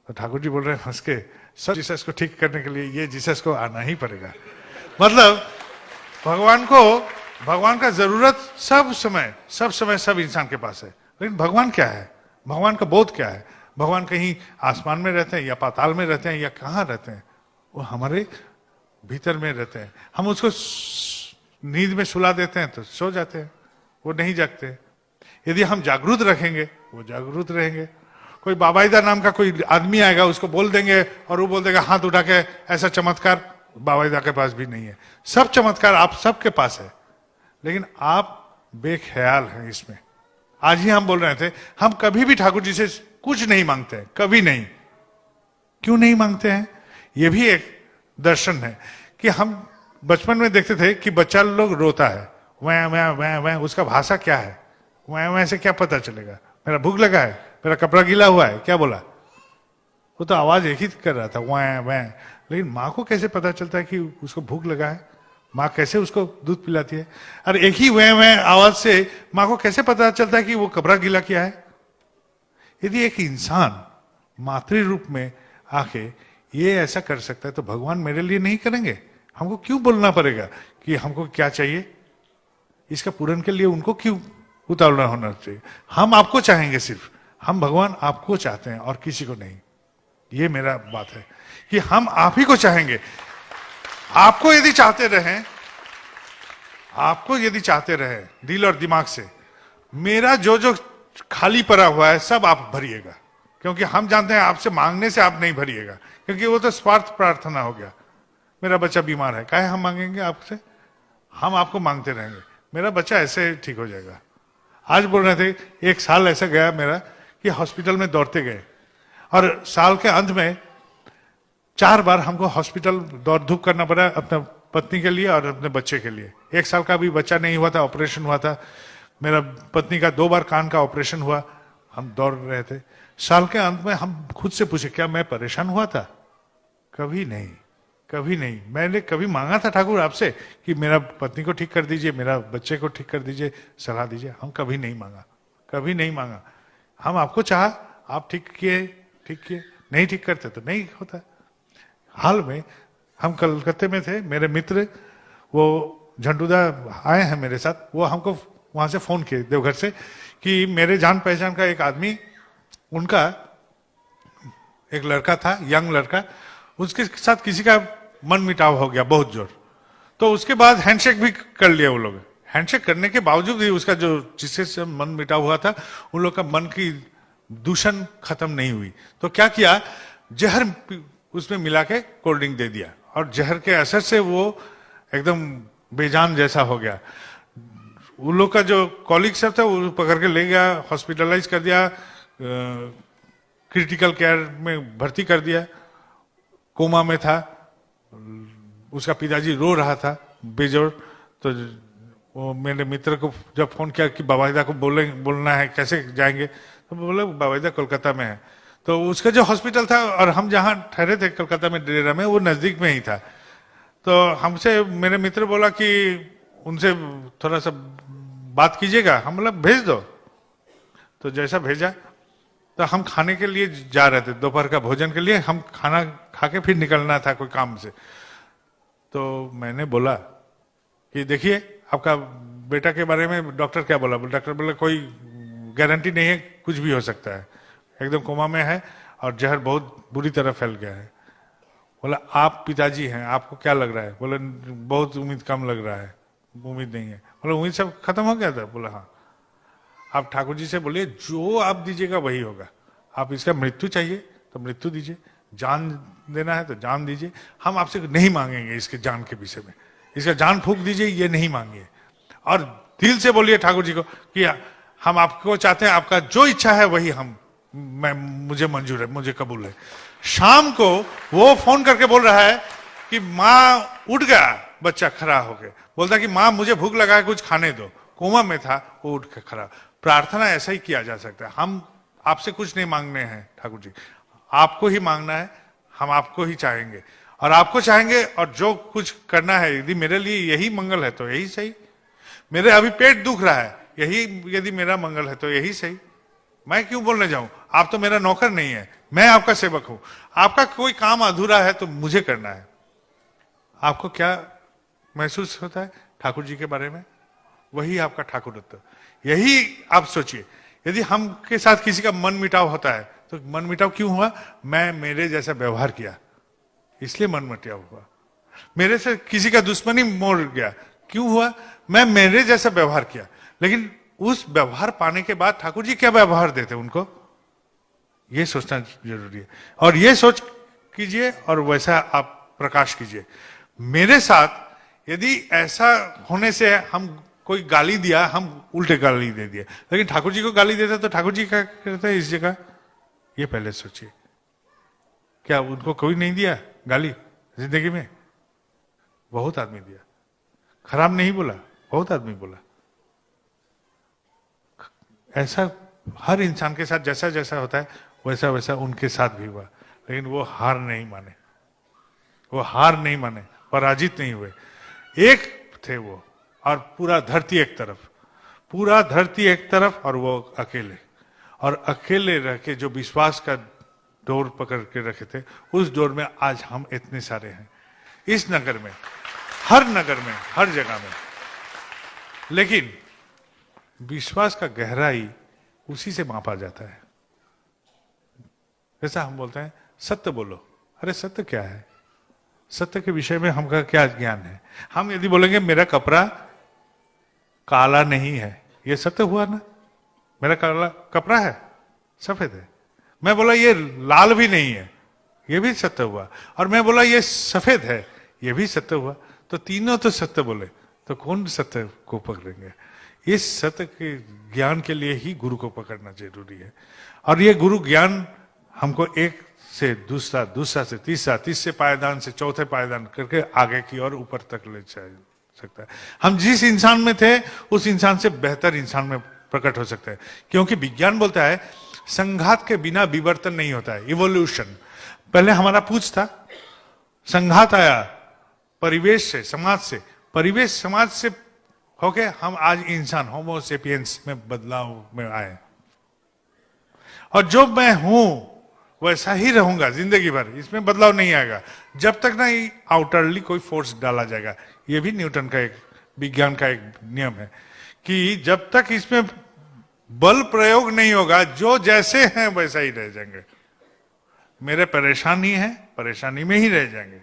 तो ठाकुर जी बोल रहे हैं हंस के, सब जीसस को ठीक करने के लिए ये जीसस को आना ही पड़ेगा। मतलब भगवान का जरूरत सब समय सब इंसान के पास है। लेकिन भगवान क्या है, भगवान का बोध क्या है? भगवान कहीं आसमान में रहते हैं या पाताल में रहते हैं या कहाँ रहते हैं? वो हमारे भीतर में रहते हैं। हम उसको नींद में सुला देते हैं तो सो जाते हैं, वो नहीं जागते। यदि हम जागरूक रखेंगे वो जागरूक रहेंगे। कोई बाबाईदा नाम का कोई आदमी आएगा, उसको बोल देंगे और वो बोल देगा हाथ उठा के, ऐसा चमत्कार बाबाईदा के पास भी नहीं है। सब चमत्कार आप सबके पास है, लेकिन आप बेख्याल हैं इसमें। आज ही हम बोल रहे थे, हम कभी भी ठाकुर जी से कुछ नहीं मांगते हैं, कभी नहीं। क्यों नहीं मांगते हैं? यह भी एक दर्शन है कि हम बचपन में देखते थे कि बच्चा लोग रोता है, वह वह वह वह, उसका भाषा क्या है? वह वह से क्या पता चलेगा? मेरा भूख लगा है, मेरा कपड़ा गीला हुआ है, क्या बोला? वो तो आवाज एक ही कर रहा था, वह वह। लेकिन माँ को कैसे पता चलता है कि उसको भूख लगा है? माँ कैसे उसको दूध पिलाती है? और एक ही वह आवाज से माँ को कैसे पता चलता है कि वो कपड़ा गीला किया है? यदि एक इंसान मातृ रूप में आके ये ऐसा कर सकता है तो भगवान मेरे लिए नहीं करेंगे? हमको क्यों बोलना पड़ेगा कि हमको क्या चाहिए? इसका पूर्ण के लिए उनको क्यों उतावला होना चाहिए? हम आपको चाहेंगे, सिर्फ हम भगवान आपको चाहते हैं और किसी को नहीं। ये मेरा बात है कि हम आप ही को चाहेंगे। आपको यदि चाहते रहे दिल और दिमाग से, मेरा जो जो खाली पड़ा हुआ है सब आप भरिएगा। क्योंकि हम जानते हैं आपसे मांगने से आप नहीं भरिएगा, क्योंकि वो तो स्वार्थ प्रार्थना हो गया। मेरा बच्चा बीमार है, काहे हम मांगेंगे आपसे? हम आपको मांगते रहेंगे, मेरा बच्चा ऐसे ठीक हो जाएगा। आज बोल रहे थे, एक साल ऐसा गया मेरा कि हॉस्पिटल में दौड़ते गए, और साल के अंत में 4 बार हमको हॉस्पिटल दौड़ धूप करना पड़ा, अपने पत्नी के लिए और अपने बच्चे के लिए। 1 साल का भी बच्चा नहीं हुआ था, ऑपरेशन हुआ था। मेरा पत्नी का 2 बार कान का ऑपरेशन हुआ। हम दौड़ रहे थे। साल के अंत में हम खुद से पूछे, क्या मैं परेशान हुआ था? कभी नहीं, कभी नहीं। मैंने कभी मांगा था ठाकुर आपसे कि मेरा पत्नी को ठीक कर दीजिए, मेरा बच्चे को ठीक कर दीजिए, सलाह दीजिए? हम कभी नहीं मांगा, कभी नहीं मांगा। हम आपको चाहा, आप ठीक किए, नहीं ठीक करते तो नहीं होता। हाल में हम कलकत्ते में थे, मेरे मित्र वो झंडूदा आए हैं मेरे साथ, वो हमको वहां से फोन किए देवघर से कि मेरे जान पहचान का एक आदमी, उनका एक लड़का था, यंग लड़का, उसके साथ किसी का मन मिटाव हो गया बहुत जोर। तो उसके बाद हैंडशेक भी कर लिया वो लोग। हैंडशेक करने के बावजूद भी उसका जो जिससे मन मिटाव हुआ था, उन लोग का मन की दूषण खत्म नहीं हुई। तो क्या किया, जहर उसमें मिला के कोल्ड ड्रिंक दे दिया, और जहर के असर से वो एकदम बेजान जैसा हो गया। उन लोग का जो कॉलीग सब था वो पकड़ के ले गया, हॉस्पिटलाइज कर दिया, क्रिटिकल केयर में भर्ती कर दिया, कोमा में था। उसका पिताजी रो रहा था बेजोर। तो वो मेरे मित्र को जब फोन किया कि बाबाईदा को बोलना है, कैसे जाएंगे? तो बोले बाबाईदा कोलकाता में है। तो उसका जो हॉस्पिटल था और हम जहाँ ठहरे थे कोलकाता में डेरा में, वो नजदीक में ही था। तो हमसे मेरे मित्र बोला कि उनसे थोड़ा सा बात कीजिएगा। हम बोला भेज दो। तो जैसा भेजा, तो हम खाने के लिए जा रहे थे, दोपहर का भोजन के लिए। हम खाना खा के फिर निकलना था कोई काम से। तो मैंने बोला कि देखिए, आपका बेटा के बारे में डॉक्टर क्या बोला? डॉक्टर बोला कोई गारंटी नहीं है, कुछ भी हो सकता है, एकदम कोमा में है और जहर बहुत बुरी तरह फैल गया है। बोला आप पिताजी हैं, आपको क्या लग रहा है? बोले बहुत उम्मीद कम लग रहा है, उम्मीद नहीं है। बोला उम्मीद सब खत्म हो गया था? बोला हाँ। आप ठाकुर जी से बोलिए जो आप दीजिएगा वही होगा। आप इसका मृत्यु चाहिए तो मृत्यु दीजिए, जान देना है तो जान दीजिए। हम आपसे नहीं मांगेंगे इसके जान के विषय में, इसका जान फूंक दीजिए, ये नहीं मांगिए। और दिल से बोलिए ठाकुर जी को कि हम आपको चाहते हैं, आपका जो इच्छा है वही मुझे मंजूर है, मुझे कबूल है। शाम को वो फोन करके बोल रहा है कि माँ उठ गया, बच्चा खड़ा होके बोलता कि माँ मुझे भूख लगा है, कुछ खाने दो। कोमा में था, वो उठ के खड़ा। प्रार्थना ऐसा ही किया जा सकता है। हम आपसे कुछ नहीं मांगने हैं ठाकुर जी, आपको ही मांगना है। हम आपको ही चाहेंगे और आपको चाहेंगे, और जो कुछ करना है, यदि मेरे लिए यही मंगल है तो यही सही। मेरे अभी पेट दुख रहा है, यही यदि मेरा मंगल है तो यही सही। मैं क्यों बोलने जाऊं? आप तो मेरा नौकर नहीं है, मैं आपका सेवक हूं, आपका कोई काम अधूरा है तो मुझे करना है। आपको क्या महसूस होता है ठाकुर जी के बारे में? वही आपका ठाकुरत्व। यही आप सोचिए, यदि हम के साथ किसी का मन मिटाव होता है तो मन मिटाव क्यों हुआ? मैं मेरे जैसा व्यवहार किया इसलिए मन मिटाव हुआ। मेरे से किसी का दुश्मनी मोड़ गया, क्यों हुआ? मैं मेरे जैसा व्यवहार किया। लेकिन उस व्यवहार पाने के बाद ठाकुर जी क्या व्यवहार देते उनको, ये सोचना जरूरी है। और ये सोच कीजिए और वैसा आप प्रकाश कीजिए। मेरे साथ यदि ऐसा होने से हम कोई गाली दिया, हम उल्टे गाली दे दिए, लेकिन ठाकुर जी को गाली देते तो ठाकुर जी क्या करते हैं इस जगह? ये पहले सोचिए। क्या उनको कोई नहीं दिया गाली जिंदगी में? बहुत आदमी दिया। खराब नहीं बोला, बहुत आदमी बोला। ऐसा हर इंसान के साथ जैसा जैसा होता है वैसा वैसा उनके साथ भी हुआ। लेकिन वो हार नहीं माने, वो हार नहीं माने, पराजित नहीं हुए। एक थे वो, और पूरा धरती एक तरफ, पूरा धरती एक तरफ और वो अकेले। और अकेले रह के जो विश्वास का डोर पकड़ के रखे थे, उस डोर में आज हम इतने सारे हैं इस नगर में, हर नगर में, हर जगह में। लेकिन विश्वास का गहराई उसी से मापा जाता है। जैसा हम बोलते हैं सत्य बोलो, अरे सत्य क्या है? सत्य के विषय में हमका क्या ज्ञान है? हम यदि बोलेंगे मेरा कपड़ा काला नहीं है, ये सत्य हुआ ना? मेरा काला कपड़ा है, सफेद है। मैं बोला ये लाल भी नहीं है, ये भी सत्य हुआ। और मैं बोला ये सफेद है, ये भी सत्य हुआ। तो तीनों तो सत्य बोले, तो कौन सत्य को पकड़ेंगे? इस सत्य के ज्ञान के लिए ही गुरु को पकड़ना जरूरी है। और ये गुरु ज्ञान हमको एक से दूसरा, दूसरा से तीसरा, तीसरे पायदान से चौथे पायदान करके आगे की और ऊपर तक ले जा सकता है। हम जिस इंसान में थे उस इंसान से बेहतर इंसान में प्रकट हो सकते हैं। क्योंकि विज्ञान बोलता है संघात के बिना विवर्तन नहीं होता है, इवोल्यूशन। पहले हमारा पूछ था, संघात आया परिवेश से, समाज से, परिवेश समाज से होके हम आज इंसान होमो सेपियंस में बदलाव में आए। और जो मैं हूं वैसा ही रहूंगा जिंदगी भर, इसमें बदलाव नहीं आएगा जब तक ना आउटरली कोई फोर्स डाला जाएगा। ये भी न्यूटन का एक, विज्ञान का एक नियम है कि जब तक इसमें बल प्रयोग नहीं होगा, जो जैसे हैं वैसा ही रह जाएंगे। मेरे परेशानी है, परेशानी में ही रह जाएंगे।